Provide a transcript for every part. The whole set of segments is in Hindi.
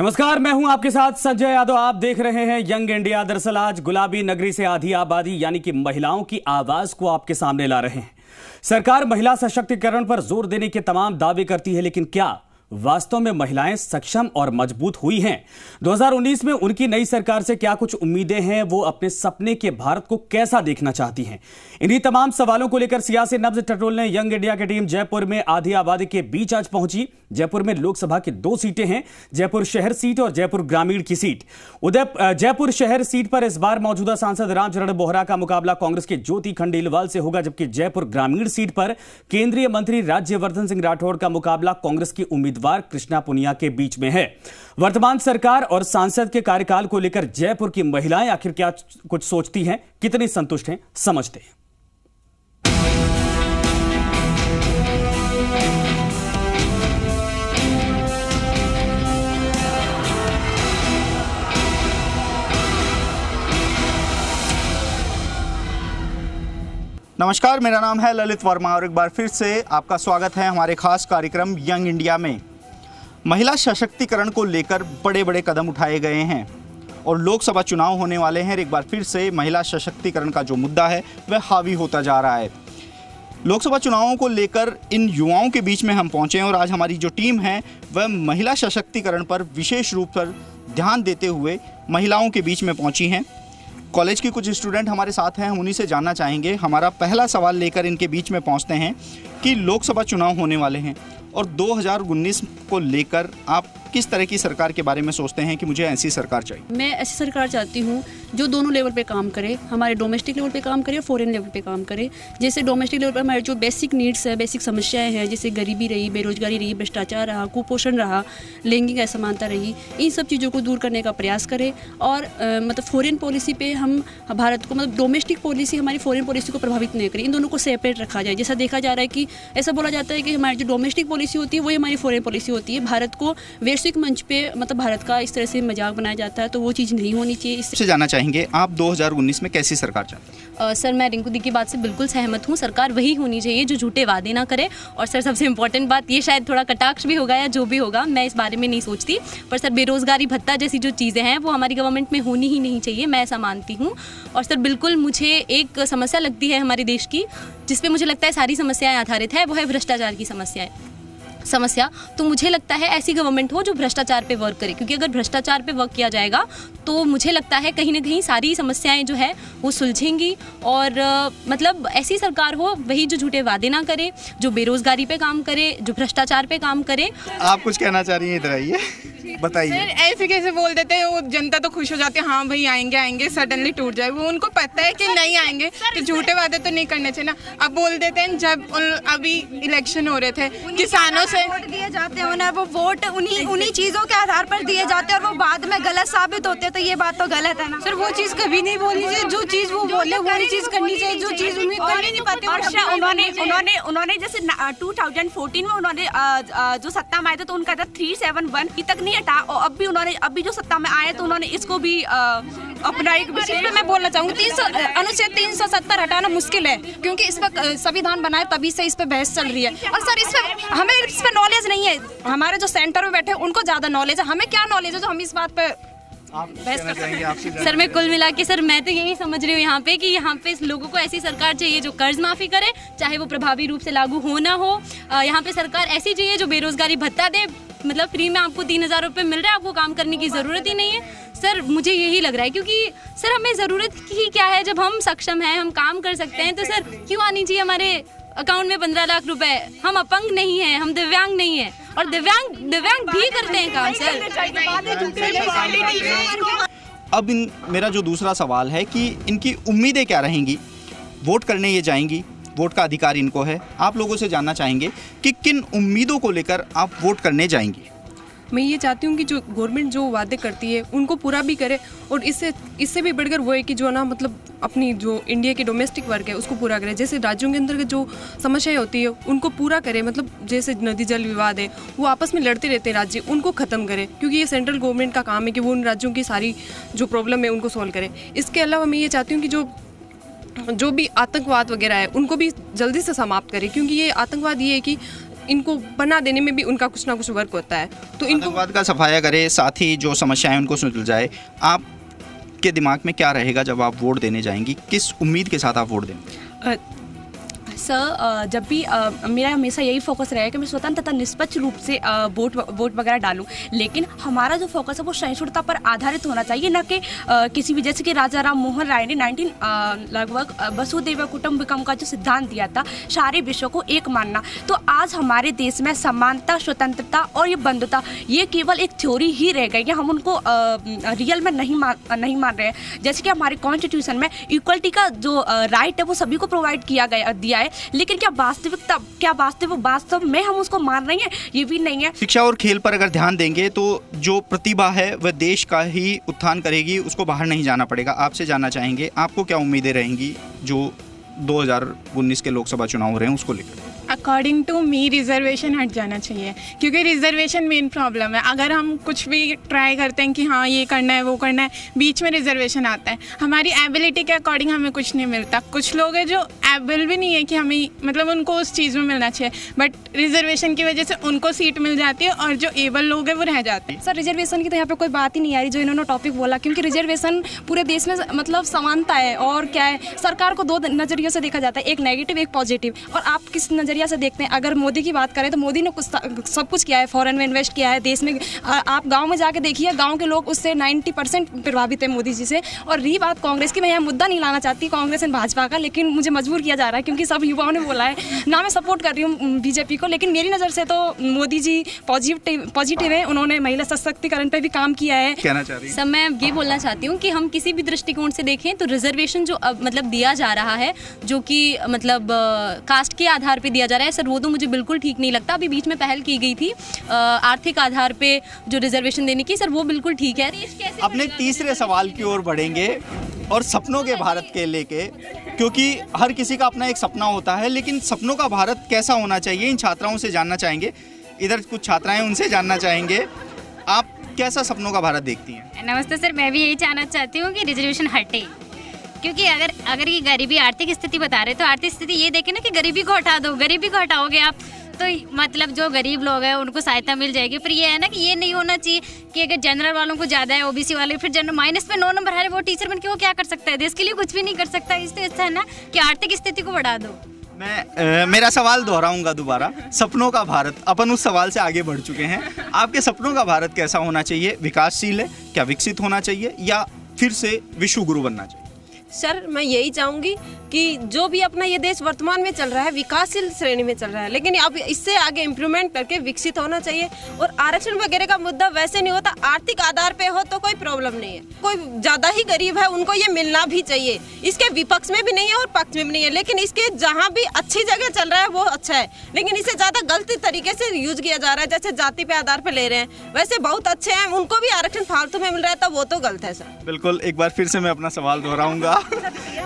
नमस्कार, मैं हूं आपके साथ संजय यादव। आप देख रहे हैं यंग इंडिया। दरअसल आज गुलाबी नगरी से आधी आबादी यानी कि महिलाओं की आवाज को आपके सामने ला रहे हैं। सरकार महिला सशक्तिकरण पर जोर देने के तमाम दावे करती है, लेकिन क्या वास्तव में महिलाएं सक्षम और मजबूत हुई हैं? 2019 में उनकी नई सरकार से क्या कुछ उम्मीदें हैं? वो अपने सपने के भारत को कैसा देखना चाहती हैं? इन्हीं तमाम सवालों को लेकर सियासी नब्ज टटोलने यंग इंडिया की टीम जयपुर में आधी आबादी के बीच आज पहुंची। जयपुर में लोकसभा की 2 सीटें हैं, जयपुर शहर सीट और जयपुर ग्रामीण की सीट। जयपुर शहर सीट पर इस बार मौजूदा सांसद रामचरण बोहरा का मुकाबला कांग्रेस के ज्योति खंडेलवाल से होगा, जबकि जयपुर ग्रामीण सीट पर केंद्रीय मंत्री राज्यवर्धन सिंह राठौड़ का मुकाबला कांग्रेस की उम्मीदवार कृष्णा पुनिया के बीच में है। वर्तमान सरकार और सांसद के कार्यकाल को लेकर जयपुर की महिलाएं आखिर क्या कुछ सोचती हैं, कितनी संतुष्ट हैं, समझते हैं। नमस्कार, मेरा नाम है ललित वर्मा और एक बार फिर से आपका स्वागत है हमारे खास कार्यक्रम यंग इंडिया में। महिला सशक्तिकरण को लेकर बड़े बड़े कदम उठाए गए हैं और लोकसभा चुनाव होने वाले हैं। एक बार फिर से महिला सशक्तिकरण का जो मुद्दा है वह हावी होता जा रहा है। लोकसभा चुनावों को लेकर इन युवाओं के बीच में हम पहुंचे हैं और आज हमारी जो टीम है वह महिला सशक्तिकरण पर विशेष रूप पर ध्यान देते हुए महिलाओं के बीच में पहुंची हैं। कॉलेज के कुछ स्टूडेंट हमारे साथ हैं, हम उन्हीं से जानना चाहेंगे। हमारा पहला सवाल लेकर इनके बीच में पहुंचते हैं कि लोकसभा चुनाव होने वाले हैं और 2019 को लेकर आप किस तरह की सरकार के बारे में सोचते हैं कि मुझे ऐसी सरकार चाहिए? मैं ऐसी सरकार चाहती हूँ जो दोनों लेवल पे काम करे, हमारे डोमेस्टिक लेवल पे काम करे और फॉरेन लेवल पे काम करे। जैसे डोमेस्टिक लेवल पर हमारे जो बेसिक नीड्स है, बेसिक समस्याएं हैं, जैसे गरीबी रही, बेरोजगारी रही, भ्रष्टाचार रहा, कुपोषण रहा, लैंगिक असमानता रही, इन सब चीज़ों को दूर करने का प्रयास करें। और मतलब फॉरेन पॉलिसी पे हम भारत को, मतलब डोमेस्टिक पॉलिसी हमारी फॉरेन पॉलिसी को प्रभावित नहीं करें, इन दोनों को सेपरेट रखा जाए। जैसा देखा जा रहा है कि ऐसा बोला जाता है कि हमारी जो डोमेस्टिक पॉलिसी होती है वही हमारी फॉरेन पॉलिसी होती है। भारत को वैश्विक मंच पे मतलब भारत का इस तरह से मजाक बनाया जाता है, तो वो चीज़ नहीं होनी चाहिए। इससे जानना चाहेंगे आप 2019 में कैसी सरकार चाहते हैं? सर, मैं रिंकू दी की बात से बिल्कुल सहमत हूँ। सरकार वही होनी चाहिए जो झूठे वादे ना करे। और सर, सबसे इम्पोर्टेंट बात, ये शायद थोड़ा कटाक्ष भी होगा या जो भी होगा, मैं इस बारे में नहीं सोचती, पर सर बेरोजगारी भत्ता जैसी जो चीज़ें हैं वो हमारी गवर्नमेंट में होनी ही नहीं चाहिए, मैं ऐसा मानती हूँ। और सर बिल्कुल मुझे एक समस्या लगती है हमारे देश की, जिस पे मुझे लगता है सारी समस्याएं आधारित है, वो है भ्रष्टाचार की समस्या। तो मुझे लगता है ऐसी गवर्नमेंट हो जो भ्रष्टाचार पे वर्क करे, क्योंकि अगर भ्रष्टाचार पे वर्क किया जाएगा तो मुझे लगता है कहीं ना कहीं सारी समस्याएं जो है वो सुलझेंगी। और मतलब ऐसी सरकार हो वही जो झूठे वादे ना करे, जो बेरोजगारी पे काम करे, जो भ्रष्टाचार पे काम करे। आप कुछ कहना चाह रही हैं? इधर आइए, बताइए। ऐसे कैसे बोल देते हैं, वो जनता तो खुश हो जाती है, हाँ भाई आएंगे, सडनली टूट जाए। वो उनको पता है कि नहीं आएंगे, तो झूठे वादे तो नहीं करने चाहिए ना। अब बोल देते हैं, जब अभी इलेक्शन हो रहे थे, किसानों से वोट दिए जाते हैं, उन्हें वो वोट उन्हीं चीजों के आधार पर दिए जाते हैं और वो बाद में गलत साबित होते हैं, तो ये बात तो गलत है ना सर। वो चीज कभी नहीं बोलनी चाहिए, जो चीज वो बोले वही चीज करनी चाहिए, जो चीज उम्मीद कर नहीं पाते। उन्होंने जैसे 2014 में उन्होंने जो सत्ता में आए थे तो उनका था 371 तक नहीं हटा, और अभी जो सत्ता में आए तो उन्होंने इसको भी अपना एक विशेष पे मैं बोलना चाहूँगी, अनुच्छेद 370 हटाना मुश्किल है, क्योंकि इस पर संविधान बनाए तभी से इस पे बहस चल रही है। और सर हमें इस पे नॉलेज नहीं है, हमारे जो सेंटर में बैठे उनको ज्यादा नॉलेज है, हमें क्या नॉलेज है जो हम इस बात पे बहस कर सकते हैं। सर मैं कुल मिला के सर मैं तो यही समझ रही हूँ यहाँ पे कि यहाँ पे इस लोगों को ऐसी सरकार चाहिए जो कर्ज माफी करे, चाहे वो प्रभावी रूप से लागू हो ना हो। यहाँ पे सरकार ऐसी चाहिए जो बेरोजगारी भत्ता दे, मतलब फ्री में आपको 3000 रुपये मिल रहा है, आपको काम करने की ज़रूरत ही नहीं है। सर मुझे यही लग रहा है, क्योंकि सर हमें ज़रूरत ही क्या है, जब हम सक्षम हैं, हम काम कर सकते हैं, तो सर क्यों आनी चाहिए हमारे अकाउंट में 15 लाख रुपए? हम अपंग नहीं हैं, हम दिव्यांग नहीं हैं, और दिव्यांग भी करते हैं काम सर। अब मेरा जो दूसरा सवाल है कि इनकी उम्मीदें क्या रहेंगी? वोट करने ये जाएंगी, वोट का अधिकार इनको है। आप लोगों से जानना चाहेंगे कि किन उम्मीदों को लेकर आप वोट करने जाएंगी? मैं ये चाहती हूँ कि जो गवर्नमेंट जो वादे करती है उनको पूरा भी करे, और इससे भी बढ़कर वो है कि जो ना मतलब अपनी जो इंडिया की डोमेस्टिक वर्क है उसको पूरा करे। जैसे राज्यों के अंदर जो समस्याएं होती है उनको पूरा करे, मतलब जैसे नदी जल विवाद है, वो आपस में लड़ते रहते हैं राज्य, उनको ख़त्म करे, क्योंकि ये सेंट्रल गवर्नमेंट का काम है कि वो उन राज्यों की सारी जो प्रॉब्लम है उनको सॉल्व करे। इसके अलावा मैं ये चाहती हूँ कि जो भी आतंकवाद वगैरह है उनको भी जल्दी से समाप्त करे, क्योंकि ये आतंकवाद ये है कि इनको बना देने में भी उनका कुछ ना कुछ वर्क होता है। तो इनको आतंकवाद का सफाया करे, साथ ही जो समस्याएं उनको सुलझ जाए। आपके दिमाग में क्या रहेगा जब आप वोट देने जाएंगी, किस उम्मीद के साथ आप वोट देंगे? सर जब भी मेरा हमेशा यही फोकस रहेगा कि मैं स्वतंत्र तथा निष्पक्ष रूप से वोट वगैरह डालूं, लेकिन हमारा जो फोकस है वो सहिष्णुता पर आधारित होना चाहिए, न कि किसी भी, जैसे कि राजा राम मोहन राय ने लगभग वसुधैव कुटुंबकम का जो सिद्धांत दिया था, सारे विश्व को एक मानना। तो आज हमारे देश में समानता, स्वतंत्रता और ये बंधुता, ये केवल एक थ्योरी ही रह गई है, हम उनको रियल में नहीं मान रहे हैं। जैसे कि हमारे कॉन्स्टिट्यूशन में इक्वलिटी का जो राइट है वो सभी को प्रोवाइड दिया है, लेकिन क्या वास्तव में हम उसको मान रहे हैं, ये भी नहीं है। शिक्षा और खेल पर अगर ध्यान देंगे तो जो प्रतिभा है वह देश का ही उत्थान करेगी, उसको बाहर नहीं जाना पड़ेगा। आपसे जानना चाहेंगे, आपको क्या उम्मीदें रहेंगी जो 2019 के लोकसभा चुनाव हो रहे हैं उसको लेकर? अकॉर्डिंग टू मी रिजर्वेशन हट जाना चाहिए, क्योंकि रिजर्वेशन मेन प्रॉब्लम है। अगर हम कुछ भी ट्राई करते हैं कि हाँ ये करना है वो करना है, बीच में रिजर्वेशन आता है, हमारी एबिलिटी के अकॉर्डिंग हमें कुछ नहीं मिलता। कुछ लोग हैं जो एबल भी नहीं है कि हमें, मतलब उनको उस चीज़ में मिलना चाहिए, बट रिजर्वेशन की वजह से उनको सीट मिल जाती है और जो एबल लोग हैं वो रह जाते हैं। सर रिजर्वेशन की तो यहाँ पे कोई बात ही नहीं आ रही जो इन्होंने टॉपिक बोला, क्योंकि रिजर्वेशन पूरे देश में मतलब समानता है। और क्या है, सरकार को दो नज़रियों से देखा जाता है, एक नेगेटिव एक पॉजिटिव। और आप किस नज़रिया से देखते हैं? अगर मोदी की बात करें तो मोदी ने सब कुछ किया है, फॉरेन में इन्वेस्ट किया है देश में। आप गांव में जाके देखिए, गांव के लोग उससे 90% प्रभावित है मोदी जी से। और रही बात कांग्रेस की, मैं यहाँ मुद्दा नहीं लाना चाहती कांग्रेस एंड भाजपा का, लेकिन मुझे मजबूर किया जा रहा है क्योंकि सब युवाओं ने बोला है ना। मैं सपोर्ट कर रही हूँ बीजेपी को, लेकिन मेरी नज़र से तो मोदी जी पॉजिटिव है। उन्होंने महिला सशक्तिकरण पर भी काम किया है। कहना चाह रही सर मैं ये बोलना चाहती हूँ कि हम किसी भी दृष्टिकोण से देखें तो रिजर्वेशन जो मतलब दिया जा रहा है, जो कि मतलब कास्ट के आधार पे दिया जा रहा है, सर वो तो मुझे बिल्कुल ठीक नहीं लगता। अभी बीच में पहल की गई थी आर्थिक आधार पे जो रिजर्वेशन देने की, सर वो बिल्कुल ठीक है। अपने तीसरे सवाल की ओर बढ़ेंगे और सपनों के भारत के लेके, क्योंकि हर किसी का अपना एक सपना होता है, लेकिन सपनों का भारत कैसा होना चाहिए इन छात्राओं से जानना चाहेंगे। इधर कुछ छात्राएं, उनसे जानना चाहेंगे, आप कैसा सपनों का भारत देखती हैं? नमस्ते सर, मैं भी यही जानना चाहती हूँ कि रिजर्वेशन हटे, क्योंकि अगर ये गरीबी आर्थिक स्थिति बता रहे तो आर्थिक स्थिति ये देखें ना कि गरीबी को हटा दो। गरीबी को हटाओगे आप तो मतलब जो गरीब लोग हैं उनको सहायता मिल जाएगी। फिर ये है ना कि ये नहीं होना चाहिए कि अगर जनरल वालों को ज़्यादा है, ओबीसी वाले फिर जनरल माइनस में 9 नंबर है, वो टीचर बन के वो क्या कर सकता है? देश के लिए कुछ भी नहीं कर सकता। इससे अच्छा है ना कि आर्थिक स्थिति को बढ़ा दो। मैं मेरा सवाल दोहराऊंगा दोबारा। सपनों का भारत, अपन उस सवाल से आगे बढ़ चुके हैं। आपके सपनों का भारत कैसा होना चाहिए? विकासशील है क्या, विकसित होना चाहिए, या फिर से विश्व गुरु बनना चाहिए? सर मैं यही चाहूँगी कि जो भी अपना ये देश वर्तमान में चल रहा है विकासशील श्रेणी में चल रहा है, लेकिन अब इससे आगे इम्प्रूवमेंट करके विकसित होना चाहिए। और आरक्षण वगैरह का मुद्दा वैसे नहीं होता, आर्थिक आधार पे हो तो कोई प्रॉब्लम नहीं है। कोई ज़्यादा ही गरीब है उनको ये मिलना भी चाहिए, इसके विपक्ष में भी नहीं है और पक्ष में भी नहीं है, लेकिन इसके जहाँ भी अच्छी जगह चल रहा है वो अच्छा है, लेकिन इसे ज़्यादा गलत तरीके से यूज किया जा रहा है। जैसे जाति पे आधार पर ले रहे हैं, वैसे बहुत अच्छे हैं, उनको भी आरक्षण फालतू में मिल रहा है, तो वो तो गलत है सर। बिल्कुल, एक बार फिर से मैं अपना सवाल दोहराऊंगा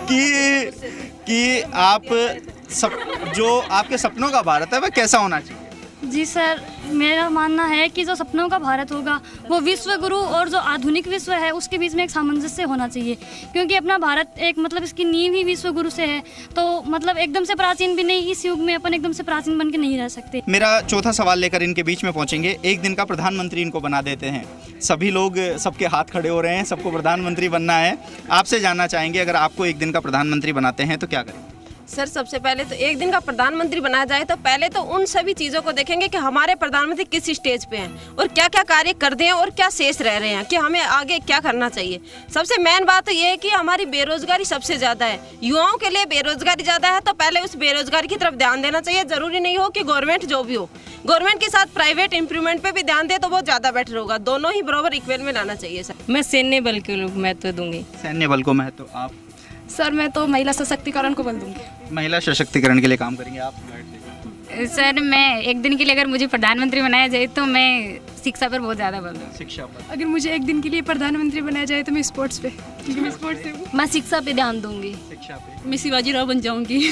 कि आप जो आपके सपनों का भारत है वह कैसा होना चाहिए? जी सर, मेरा मानना है कि जो सपनों का भारत होगा वो विश्व गुरु और जो आधुनिक विश्व है उसके बीच में एक सामंजस्य होना चाहिए, क्योंकि अपना भारत एक मतलब इसकी नींव ही विश्व गुरु से है। तो मतलब एकदम से प्राचीन भी नहीं, इस युग में अपन एकदम से प्राचीन बन के नहीं रह सकते। मेरा चौथा सवाल लेकर इनके बीच में पहुंचेंगे। एक दिन का प्रधानमंत्री इनको बना देते हैं, सभी लोग, सबके हाथ खड़े हो रहे हैं, सबको प्रधानमंत्री बनना है। आपसे जानना चाहेंगे, अगर आपको एक दिन का प्रधानमंत्री बनाते हैं तो क्या करें? सर सबसे पहले तो एक दिन का प्रधानमंत्री बनाया जाए तो पहले तो उन सभी चीज़ों को देखेंगे कि हमारे प्रधानमंत्री किस स्टेज पे हैं और क्या क्या कार्य कर दिए हैं और क्या शेष रह रहे हैं, कि हमें आगे क्या करना चाहिए। सबसे मेन बात तो ये है कि हमारी बेरोजगारी सबसे ज़्यादा है, युवाओं के लिए बेरोजगारी ज़्यादा है, तो पहले उस बेरोजगारी की तरफ ध्यान देना चाहिए। ज़रूरी नहीं हो कि गवर्नमेंट जो भी हो, गवर्नमेंट के साथ प्राइवेट इम्प्रूवमेंट पे भी ध्यान दे तो वो ज़्यादा बेटर होगा। दोनों ही बराबर इक्वल में लाना चाहिए सर। मैं सैन्य बल को महत्व दूंगी। सैन्य बल को महत्व? आप? सर मैं तो महिला सशक्तिकरण को बल दूंगी। महिला सशक्तिकरण के लिए काम करेंगे आप? सर मैं एक दिन के लिए अगर मुझे प्रधानमंत्री बनाया जाए तो मैं शिक्षा पर बहुत ज़्यादा बल दूँगी। शिक्षा पर? अगर मुझे एक दिन के लिए प्रधानमंत्री बनाया जाए तो मैं स्पोर्ट्स पे, क्योंकि मैं स्पोर्ट्स से हूँ। मैं शिक्षा पे ध्यान दूंगी। शिक्षा पे? मैं शिवाजी राव बन जाऊंगी।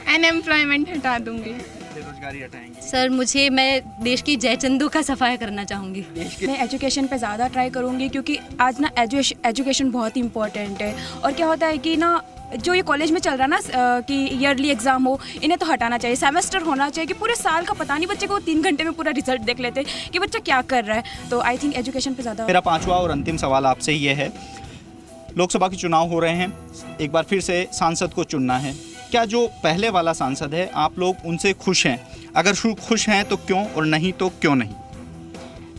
अनएम्प्लॉयमेंट हटा दूंगी। बेरोजगारी हटाएंगे? सर मैं देश की जय चंदू का सफाया करना चाहूँगी। मैं एजुकेशन पे ज़्यादा ट्राई करूँगी, क्योंकि आज ना एजुकेशन बहुत ही इम्पोर्टेंट है। और क्या होता है कि ना जो ये कॉलेज में चल रहा है ना कि ईयरली एग्जाम हो, इन्हें तो हटाना चाहिए। सेमेस्टर होना चाहिए कि पूरे साल का पता नहीं बच्चे को 3 घंटे में पूरा रिजल्ट देख लेते हैं कि बच्चा क्या कर रहा है। तो आई थिंक एजुकेशन पे ज़्यादा। मेरा 5वां और अंतिम सवाल आपसे ये है, लोकसभा के चुनाव हो रहे हैं, एक बार फिर से सांसद को चुनना है। क्या जो पहले वाला सांसद है आप लोग उनसे खुश हैं? अगर खुश हैं तो क्यों, और नहीं तो क्यों नहीं?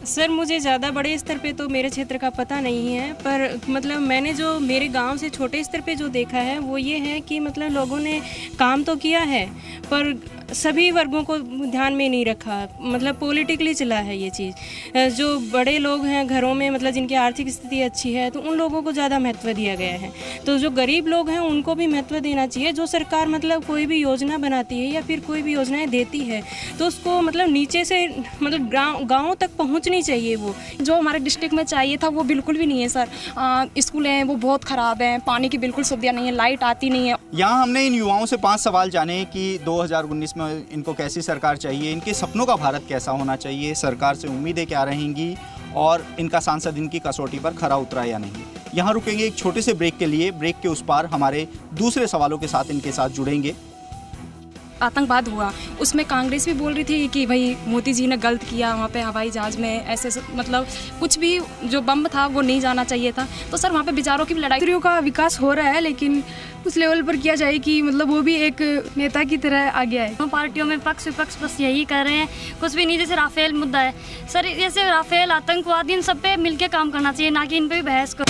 सर मुझे ज़्यादा बड़े स्तर पे तो मेरे क्षेत्र का पता नहीं है, पर मतलब मैंने जो मेरे गांव से छोटे स्तर पे जो देखा है वो ये है कि मतलब लोगों ने काम तो किया है पर सभी वर्गों को ध्यान में नहीं रखा, मतलब पॉलिटिकली चला है ये चीज़। जो बड़े लोग हैं घरों में, मतलब जिनकी आर्थिक स्थिति अच्छी है, तो उन लोगों को ज़्यादा महत्व दिया गया है। तो जो गरीब लोग हैं उनको भी महत्व देना चाहिए। जो सरकार मतलब कोई भी योजना बनाती है या फिर कोई भी योजनाएं देती है तो उसको मतलब नीचे से मतलब गाँव तक पहुँचनी चाहिए। वो जो हमारे डिस्ट्रिक्ट में चाहिए था वो बिल्कुल भी नहीं है सर। स्कूल हैं वो बहुत ख़राब हैं, पानी की बिल्कुल सुविधा नहीं है, लाइट आती नहीं है। यहाँ हमने इन युवाओं से 5 सवाल जाने कि 2019 में इनको कैसी सरकार चाहिए, इनके सपनों का भारत कैसा होना चाहिए, सरकार से उम्मीदें क्या रहेंगी, और इनका सांसद इनकी कसौटी पर खरा उतरा या नहीं। यहाँ रुकेंगे एक छोटे से ब्रेक के लिए। ब्रेक के उस पार हमारे दूसरे सवालों के साथ इनके साथ जुड़ेंगे। आतंकवाद हुआ, उसमें कांग्रेस भी बोल रही थी कि भाई मोदी जी ने गलत किया, वहाँ पे हवाई जहाज़ में ऐसे मतलब कुछ भी जो बम था वो नहीं जाना चाहिए था। तो सर वहाँ पे बेचारों की भी लड़ाई का विकास हो रहा है, लेकिन उस लेवल पर किया जाए कि मतलब वो भी एक नेता की तरह आ गया है। पार्टियों में पक्ष विपक्ष बस यही कर रहे हैं, कुछ भी नहीं। जैसे राफेल मुद्दा है सर, जैसे राफेल, आतंकवाद, इन सब पे मिलकर काम करना चाहिए, ना कि इन पे भी बहस कर।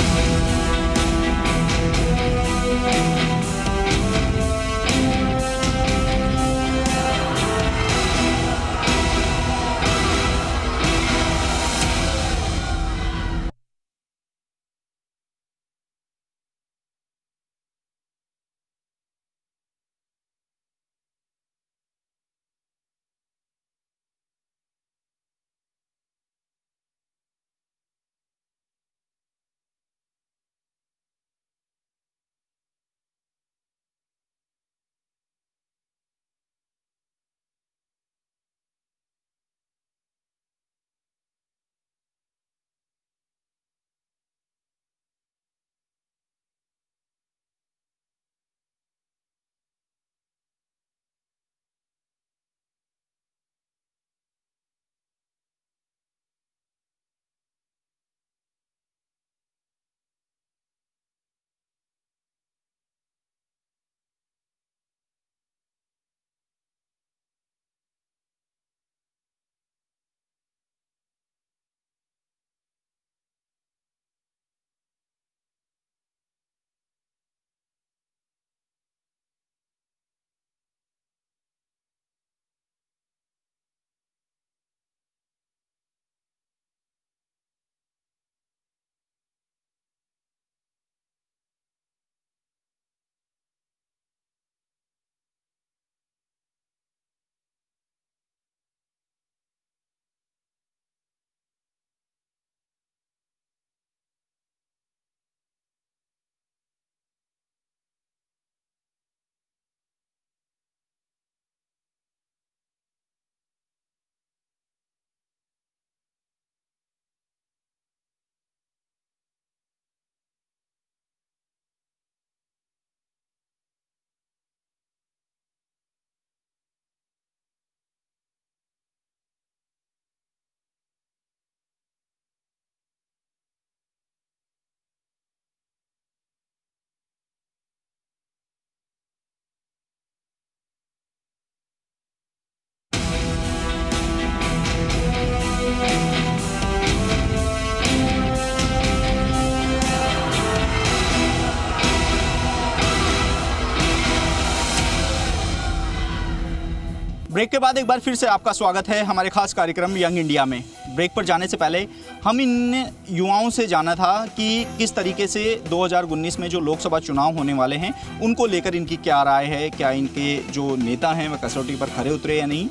ब्रेक के बाद एक बार फिर से आपका स्वागत है हमारे खास कार्यक्रम यंग इंडिया में। ब्रेक पर जाने से पहले हम इन युवाओं से जाना था कि किस तरीके से 2019 में जो लोकसभा चुनाव होने वाले हैं उनको लेकर इनकी क्या राय है, क्या इनके जो नेता हैं वह कसौटी पर खरे उतरे या नहीं।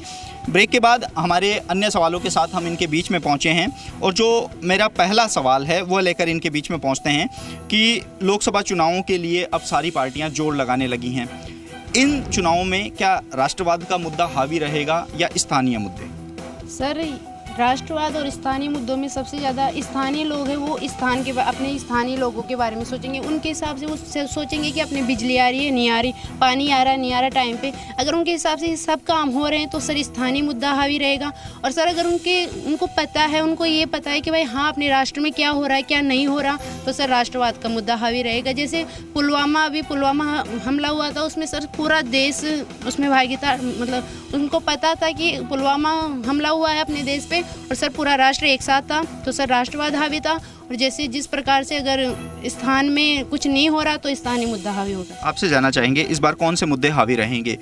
ब्रेक के बाद हमारे अन्य सवालों के साथ हम इनके बीच में पहुंचे हैं और जो मेरा पहला सवाल है वो लेकर इनके बीच में पहुंचते हैं कि लोकसभा चुनावों के लिए अब सारी पार्टियां जोर लगाने लगी हैं। इन चुनावों में क्या राष्ट्रवाद का मुद्दा हावी रहेगा या स्थानीय मुद्दे? सर, राष्ट्रवाद और स्थानीय मुद्दों में सबसे ज़्यादा स्थानीय लोग हैं, वो स्थान के अपने स्थानीय लोगों के बारे में सोचेंगे। उनके हिसाब से वो सोचेंगे कि अपने बिजली आ रही है, नहीं आ रही, पानी आ रहा है, नहीं आ रहा टाइम पे। अगर उनके हिसाब से सब काम हो रहे हैं तो सर स्थानीय मुद्दा हावी रहेगा। और सर अगर उनको पता है, उनको ये पता है कि भाई हाँ अपने राष्ट्र में क्या हो रहा है, क्या नहीं हो रहा, तो सर राष्ट्रवाद का मुद्दा हावी रहेगा। जैसे पुलवामा हमला हुआ था, उसमें सर पूरा देश उसमें भागीदार, मतलब उनको पता था कि पुलवामा हमला हुआ है अपने देश पे, और सर पूरा राष्ट्र एक साथ था, तो सर राष्ट्रवाद हावी था। और जैसे जिस प्रकार से अगर स्थान में कुछ नहीं हो रहा तो स्थानीय मुद्दा हावी होगा। आपसे जानना चाहेंगे इस बार कौन से मुद्दे हावी रहेंगे?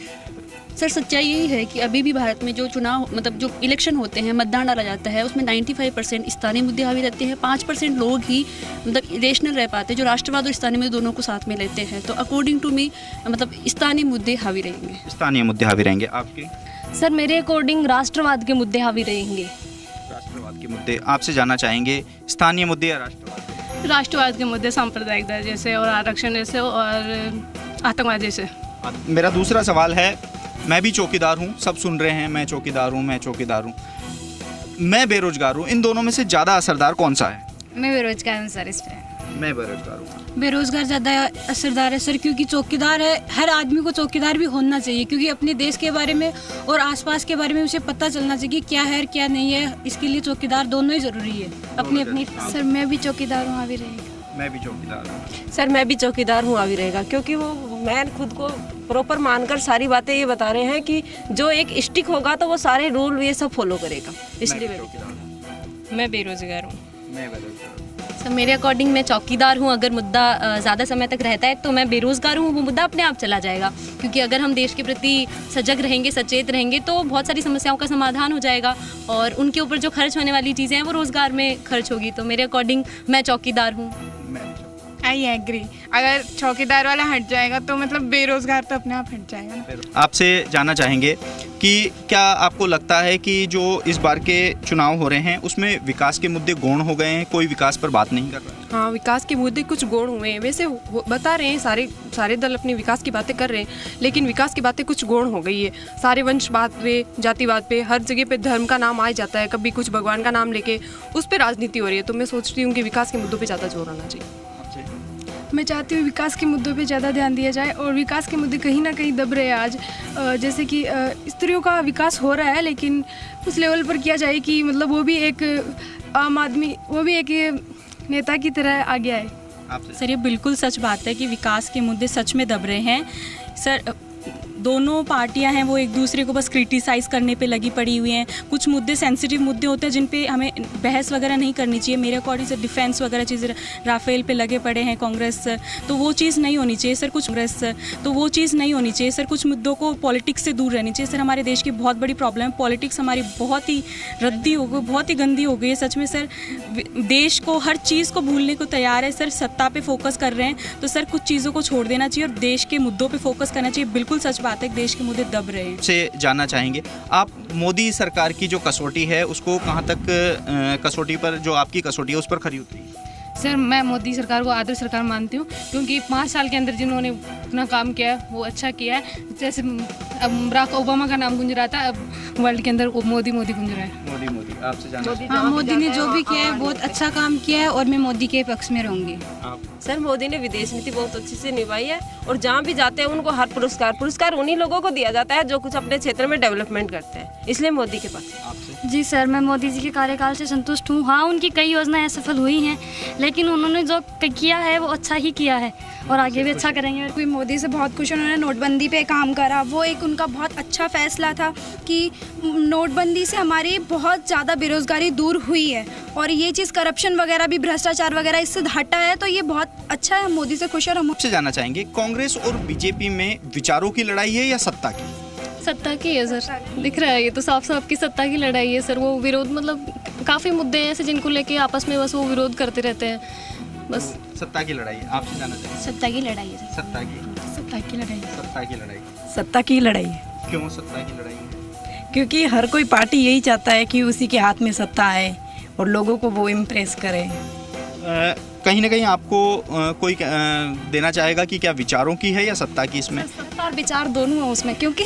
सर सच्चाई यही है कि अभी भी भारत में जो चुनाव मतलब जो इलेक्शन होते हैं, मतदान डाला जाता है, उसमें 95% स्थानीय मुद्दे हावी रहते हैं। 5% लोग ही मतलब रेशनल रह पाते हैं, जो राष्ट्रवाद और स्थानीय मुद्दे दोनों को साथ में लेते हैं। तो अकॉर्डिंग टू मी मतलब स्थानीय मुद्दे हावी रहेंगे। स्थानीय मुद्दे हावी रहेंगे। आपके? सर मेरे अकॉर्डिंग राष्ट्रवाद के मुद्दे हावी रहेंगे। राष्ट्रवाद के मुद्दे। आपसे जानना चाहेंगे स्थानीय मुद्दे या राष्ट्रवाद? राष्ट्रवाद के मुद्दे, सांप्रदायिक दर जैसे और आरक्षण जैसे और आतंकवाद जैसे। मेरा दूसरा सवाल है, मैं भी चौकीदार हूँ, सब सुन रहे हैं मैं चौकीदार हूँ, मैं चौकीदार हूँ, मैं बेरोजगार हूँ, इन दोनों में से ज़्यादा असरदार कौन सा है? मैं बेरोजगार हूँ सर। इस पे मैं बेरोजगार हूँ। बेरोजगार ज़्यादा असरदार है सर, क्योंकि चौकीदार है, हर आदमी को चौकीदार भी होना चाहिए, क्योंकि अपने देश के बारे में और आसपास के बारे में उसे पता चलना चाहिए क्या है क्या नहीं है। इसके लिए चौकीदार दोनों ही ज़रूरी है अपनी अपनी। सर मैं भी चौकीदार हूँ, हावी रहेगा। मैं भी चौकीदार हूँ। सर मैं भी चौकीदार हूँ, हावी रहेगा, क्योंकि वो मैं खुद को प्रॉपर मानकर सारी बातें ये बता रहे हैं कि जो एक स्टिक होगा तो वो सारे रूल ये सब फॉलो करेगा, इसलिए मैं बेरोजगार हूँ। मैं बेरोजगार हूँ। सर मेरे अकॉर्डिंग मैं चौकीदार हूँ। अगर मुद्दा ज़्यादा समय तक रहता है तो मैं बेरोजगार हूँ, वो मुद्दा अपने आप चला जाएगा, क्योंकि अगर हम देश के प्रति सजग रहेंगे, सचेत रहेंगे तो बहुत सारी समस्याओं का समाधान हो जाएगा और उनके ऊपर जो खर्च होने वाली चीज़ें हैं वो रोज़गार में खर्च होगी। तो मेरे अकॉर्डिंग मैं चौकीदार हूँ। I agree. अगर चौकीदार वाला हट जाएगा तो मतलब बेरोजगार तो अपने आप हट जाएगा ना। आपसे जानना चाहेंगे कि क्या आपको लगता है कि जो इस बार के चुनाव हो रहे हैं उसमें विकास के मुद्दे गौण हो गए हैं, कोई विकास पर बात नहीं कर रहा है? हाँ, विकास के मुद्दे कुछ गौण हुए हैं, वैसे बता रहे हैं सारे दल अपनी विकास की बातें कर रहे हैं, लेकिन विकास की बातें कुछ गौण हो गई है। सारे वंशवाद पे, जातिवाद पे, हर जगह पे धर्म का नाम आ जाता है, कभी कुछ भगवान का नाम लेके उस पर राजनीति हो रही है। तो मैं सोचती हूँ कि विकास के मुद्दों पर ज़्यादा जोर आना चाहिए। मैं चाहती हूँ विकास के मुद्दों पे ज़्यादा ध्यान दिया जाए, और विकास के मुद्दे कहीं ना कहीं दब रहे हैं आज। जैसे कि स्त्रियों का विकास हो रहा है, लेकिन उस लेवल पर किया जाए कि मतलब वो भी एक आम आदमी, वो भी एक नेता की तरह आ गया है। सर ये बिल्कुल सच बात है कि विकास के मुद्दे सच में दब रहे हैं। सर दोनों पार्टियां हैं वो एक दूसरे को बस क्रिटिसाइज़ करने पे लगी पड़ी हुई हैं। कुछ मुद्दे सेंसिटिव मुद्दे होते हैं जिन पे हमें बहस वगैरह नहीं करनी चाहिए। मेरे अकॉर्डिंग से डिफेंस वगैरह चीज़, राफेल पे लगे पड़े हैं कांग्रेस, तो वो चीज़ नहीं होनी चाहिए सर। कुछ मुद्दों को पॉलिटिक्स से दूर रहनी चाहिए सर। हमारे देश की बहुत बड़ी प्रॉब्लम है, पॉलिटिक्स हमारी बहुत ही रद्दी हो गई, बहुत ही गंदी हो गई है सच में सर। देश को हर चीज़ को भूलने को तैयार है सर, सत्ता पे फोकस कर रहे हैं, तो सर कुछ चीज़ों को छोड़ देना चाहिए और देश के मुद्दों पे फोकस करना चाहिए। बिल्कुल सच बात है, देश के मुद्दे दब रहे हैं। से जानना चाहेंगे आप मोदी सरकार की जो कसौटी है उसको कहाँ तक कसौटी पर, जो आपकी कसौटी है उस पर खरी उतरी? सर मैं मोदी सरकार को आदर्श सरकार मानती हूँ, क्योंकि 5 साल के अंदर जिन्होंने अपना काम किया है वो अच्छा किया है। जैसे अब बराक ओबामा का नाम गूंज रहा था, अब वर्ल्ड के अंदर मोदी गूंज रहा है। मोदी आपसे जानना। हाँ, मोदी ने जो भी किया है बहुत अच्छा काम किया है और मैं मोदी के पक्ष में रहूँगी। सर मोदी ने विदेश नीति बहुत अच्छी से निभाई है और जहाँ भी जाते हैं उनको हर पुरस्कार उन्हीं लोगों को दिया जाता है जो कुछ अपने क्षेत्र में डेवलपमेंट करते हैं, इसलिए मोदी के पक्ष। जी सर, मैं मोदी जी के कार्यकाल से संतुष्ट हूँ। हाँ, उनकी कई योजनाएं सफल हुई हैं, लेकिन उन्होंने जो किया है वो अच्छा ही किया है और आगे भी अच्छा करेंगे। कोई मोदी से बहुत खुश, उन्होंने नोटबंदी पे काम करा, वो एक उनका बहुत अच्छा फैसला था कि नोटबंदी से हमारी बहुत ज़्यादा बेरोजगारी दूर हुई है और ये चीज़ करप्शन वगैरह भी, भ्रष्टाचार वगैरह इससे हटा है, तो ये बहुत अच्छा है। मोदी से खुश है। हम आपसे जानना चाहेंगे कांग्रेस और बीजेपी में विचारों की लड़ाई है या सत्ता की? सत्ता की है सर, दिख रहा है ये तो साफ साफ की सत्ता की लड़ाई है सर। वो विरोध मतलब काफ़ी मुद्दे हैं ऐसे जिनको लेके आपस में बस वो विरोध करते रहते हैं बस। सत्ता की लड़ाई है। आपसे जानना चाहिए। सत्ता की लड़ाई है सर। सत्ता की लड़ाई। सत्ता की लड़ाई है। क्यों सत्ता की लड़ाई है? क्योंकि हर कोई पार्टी यही चाहता है कि उसी के हाथ में सत्ता आए और लोगों को वो इम्प्रेस करे। कहीं ना कहीं आपको कोई देना चाहेगा कि क्या विचारों की है या सत्ता की? इसमें सत्ता और विचार दोनों है उसमें, क्योंकि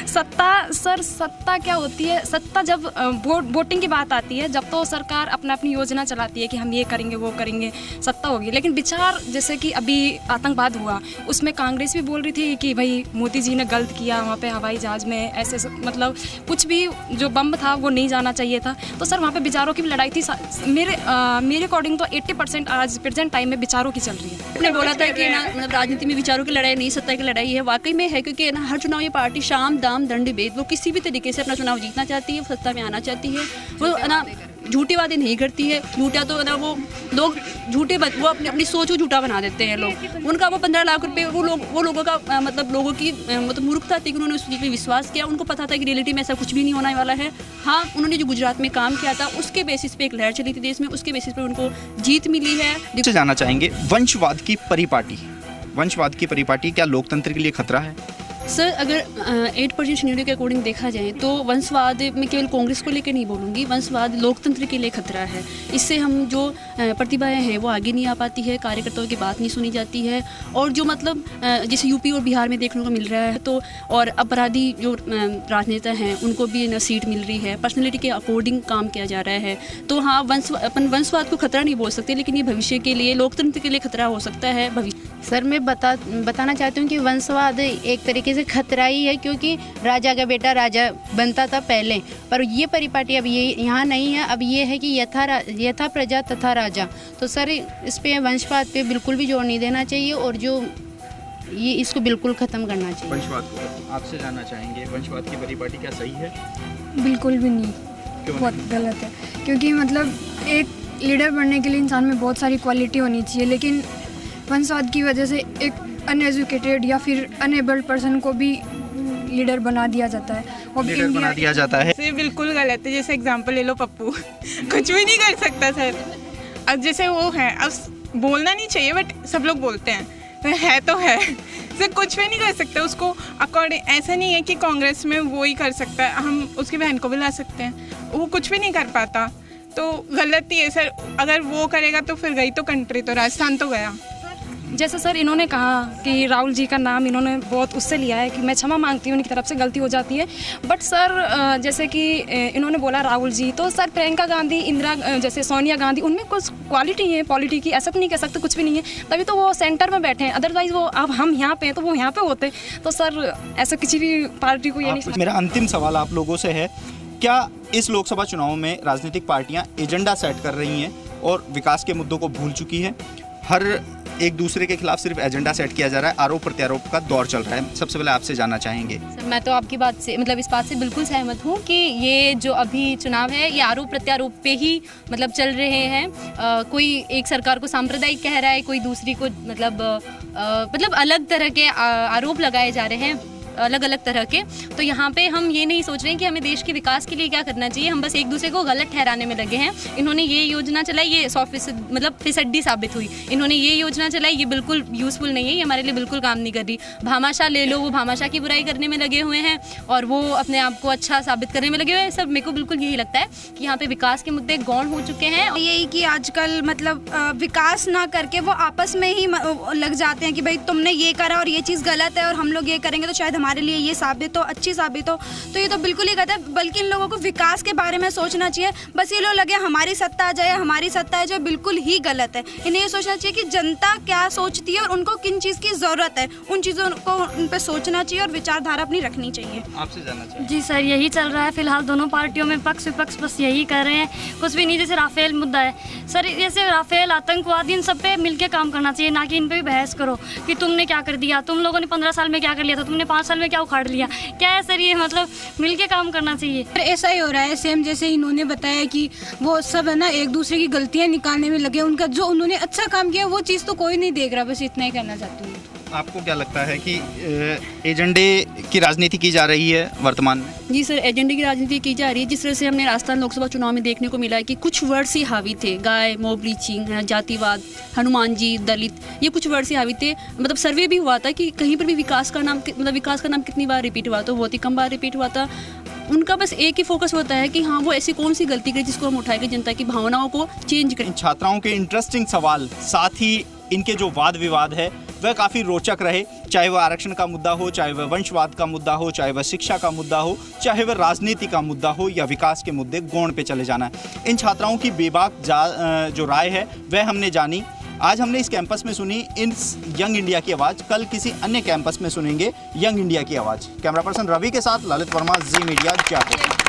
सत्ता क्या होती है, सत्ता जब वोटिंग की बात आती है, जब तो सरकार अपनी योजना चलाती है कि हम ये करेंगे वो करेंगे, सत्ता होगी। लेकिन विचार, जैसे कि अभी आतंकवाद हुआ, उसमें कांग्रेस भी बोल रही थी कि भाई मोदी जी ने गलत किया, वहाँ पे हवाई जहाज में ऐसे मतलब कुछ भी जो बम था वो नहीं जाना चाहिए था। तो सर वहाँ पे विचारों की भी लड़ाई थी। मेरे अकॉर्डिंग तो 80% आज प्रेजेंट टाइम में विचारों की चल रही है। आपने बोला था कि ना मतलब राजनीति में विचारों की लड़ाई नहीं, सत्ता की लड़ाई है, वाकई में है, क्योंकि ना हर चुनाव ये पार्टी शाम दाम दंड भेद, वो किसी भी तरीके से अपना चुनाव जीतना चाहती है, सत्ता में आना चाहती है। वो ना झूठी बातें नहीं करती है, झूठा तो ना वो लोग झूठे वो अपनी सोच को झूठा बना देते हैं लोग। उनका वो 15 लाख रुपए वो लोगों का मतलब लोगों की मतलब मूर्खता थी कि उन्होंने उस चीज़ पर विश्वास किया। उनको पता था कि रियलिटी में ऐसा कुछ भी नहीं होने वाला है। हाँ, उन्होंने जो गुजरात में काम किया था उसके बेसिस पे एक लहर चली थी देश में, उसके बेसिस पे उनको जीत मिली है। जानना चाहेंगे वंशवाद की परिपाटी, वंशवाद की परिपाटी क्या लोकतंत्र के लिए खतरा है? सर अगर 8% सिनेरियो के अकॉर्डिंग देखा जाए तो वंशवाद में केवल कांग्रेस को लेकर नहीं बोलूँगी, वंशवाद लोकतंत्र के लिए खतरा है। इससे हम जो प्रतिभाएं हैं वो आगे नहीं आ पाती है, कार्यकर्ताओं की बात नहीं सुनी जाती है, और जो मतलब जैसे यूपी और बिहार में देखने को मिल रहा है, तो और अपराधी जो राजनेता हैं उनको भी न सीट मिल रही है, पर्सनैलिटी के अकॉर्डिंग काम किया जा रहा है। तो हाँ, अपन वंशवाद को खतरा नहीं बोल सकते, लेकिन ये भविष्य के लिए लोकतंत्र के लिए खतरा हो सकता है भविष्य। सर मैं बताना चाहती हूँ कि वंशवाद एक तरीके से खतरा ही है, क्योंकि राजा का बेटा राजा बनता था पहले, पर ये परिपाटी अब ये यहाँ नहीं है। अब ये है कि यथा प्रजा तथा राजा। तो सर इस पे वंशवाद पे बिल्कुल भी जोर नहीं देना चाहिए, और जो ये इसको बिल्कुल ख़त्म करना चाहिए। वंशवाद को आपसे जानना चाहेंगे, वंशवाद की परिपाटी क्या सही है? बिल्कुल भी नहीं, बहुत गलत है। क्योंकि मतलब एक लीडर बनने के लिए इंसान में बहुत सारी क्वालिटी होनी चाहिए, लेकिन वंशवाद की वजह से एक अनएजुकेटेड या फिर अनएबल्ड पर्सन को भी लीडर बना दिया जाता है, और लीडर बना दिया जाता है। ये बिल्कुल गलत है। जैसे एग्जांपल ले लो पप्पू, कुछ भी नहीं कर सकता सर। अब जैसे वो है, अब बोलना नहीं चाहिए बट सब लोग बोलते हैं, तो है सर, कुछ भी नहीं कर सकता उसको अकॉर्डिंग। ऐसा नहीं है कि कांग्रेस में वो ही कर सकता है, हम उसकी बहन को भी ला सकते हैं, वो कुछ भी नहीं कर पाता, तो गलत ही है सर। अगर वो करेगा तो फिर गई तो कंट्री, तो राजस्थान तो गया। जैसे सर इन्होंने कहा कि राहुल जी का नाम इन्होंने बहुत उससे लिया है कि मैं क्षमा मांगती हूँ, उनकी तरफ से गलती हो जाती है। बट सर जैसे कि इन्होंने बोला राहुल जी, तो सर प्रियंका गांधी, जैसे सोनिया गांधी, उनमें कुछ क्वालिटी है पॉलिटी की, ऐसा तो नहीं कह सकते कुछ भी नहीं है, तभी तो वो सेंटर में बैठे हैं। अदरवाइज वो अब हम यहाँ पे हैं तो वो यहाँ पे होते। तो सर ऐसा किसी भी पार्टी को ये नहीं। मेरा अंतिम सवाल आप लोगों से है, क्या इस लोकसभा चुनाव में राजनीतिक पार्टियां एजेंडा सेट कर रही हैं और विकास के मुद्दों को भूल चुकी है? हर एक दूसरे के खिलाफ सिर्फ एजेंडा सेट किया जा रहा है, आरोप प्रत्यारोप का दौर चल रहा है। सबसे पहले आपसे जानना चाहेंगे। सर मैं तो आपकी बात से मतलब इस बात से बिल्कुल सहमत हूँ कि ये जो अभी चुनाव है ये आरोप प्रत्यारोप पे ही मतलब चल रहे हैं। कोई एक सरकार को सांप्रदायिक कह रहा है, कोई दूसरी को मतलब अलग तरह के आरोप लगाए जा रहे हैं, अलग अलग तरह के। तो यहाँ पे हम ये नहीं सोच रहे हैं कि हमें देश के विकास के लिए क्या करना चाहिए, हम बस एक दूसरे को गलत ठहराने में लगे हैं। इन्होंने ये योजना चलाई, ये 100% मतलब फिसड्डी साबित हुई। इन्होंने ये योजना चलाई, ये बिल्कुल यूज़फुल नहीं है, ये हमारे लिए बिल्कुल काम नहीं कर रही। भामाशाह ले लो, वो भामाशाह की बुराई करने में लगे हुए हैं और वो अपने आप को अच्छा साबित करने में लगे हुए हैं। सब मेरे को बिल्कुल यही लगता है कि यहाँ पे विकास के मुद्दे गौण हो चुके हैं। यही कि आजकल मतलब विकास ना करके वो आपस में ही लग जाते हैं कि भाई तुमने ये करा और ये चीज़ गलत है और हम लोग ये करेंगे तो शायद हमारे लिए ये साबित हो, अच्छी साबित हो। तो ये तो बिल्कुल ही गलत है, बल्कि इन लोगों को विकास के बारे में सोचना चाहिए। बस ये लोग लगे हमारी सत्ता आ जाए, हमारी सत्ता है, जो बिल्कुल ही गलत है। इन्हें ये सोचना चाहिए कि जनता क्या सोचती है और उनको किन चीज़ की ज़रूरत है, उन चीज़ों को उन पर सोचना चाहिए और विचारधारा अपनी रखनी चाहिए। आपसे जानना चाहिए। जी सर, यही चल रहा है फिलहाल दोनों पार्टियों में, पक्ष विपक्ष बस यही कर रहे हैं, कुछ भी नहीं। जैसे राफेल मुद्दा है सर, जैसे राफेल, आतंकवादी, इन सब पे मिलके काम करना चाहिए, ना कि इन पे भी बहस करो कि तुमने क्या कर दिया, तुम लोगों ने 15 साल में क्या कर लिया था, तुमने 5 साल में क्या उखाड़ लिया। क्या है सर ये, मतलब मिलके काम करना चाहिए। ऐसा ही हो रहा है सेम, जैसे इन्होंने बताया कि वो सब है ना एक दूसरे की गलतियां निकालने में लगे, उनका जो उन्होंने अच्छा काम किया वो चीज़ तो कोई नहीं देख रहा। बस इतना ही कहना चाहती हूँ। आपको क्या लगता है कि एजेंडे की राजनीति की जा रही है वर्तमान में? जी सर, एजेंडे की राजनीति की जा रही है। जिस तरह से हमने राजस्थान लोकसभा चुनाव में देखने को मिला है कि कुछ वर्ड से हावी थे, गाय, मॉब लिंचिंग, जातिवाद, हनुमान जी, दलित, ये कुछ वर्ड से हावी थे। मतलब सर्वे भी हुआ था कि कहीं पर भी विकास का नाम कितनी बार रिपीट हुआ, तो बहुत ही कम बार रिपीट हुआ था। उनका बस एक ही फोकस होता है कि हाँ वो ऐसी कौन सी गलती करी जिसको हम उठाएंगे, जनता की भावनाओं को चेंज करें। छात्राओं के इंटरेस्टिंग सवाल, साथ ही इनके जो वाद विवाद है वह काफ़ी रोचक रहे, चाहे वह आरक्षण का मुद्दा हो, चाहे वह वंशवाद का मुद्दा हो, चाहे वह शिक्षा का मुद्दा हो, चाहे वह राजनीति का मुद्दा हो या विकास के मुद्दे गौण पे चले जाना। इन छात्राओं की बेबाक जो राय है वह हमने जानी। आज हमने इस कैंपस में सुनी इन यंग इंडिया की आवाज़, कल किसी अन्य कैंपस में सुनेंगे यंग इंडिया की आवाज़। कैमरा पर्सन रवि के साथ ललित वर्मा, जी मीडिया, जयपुर।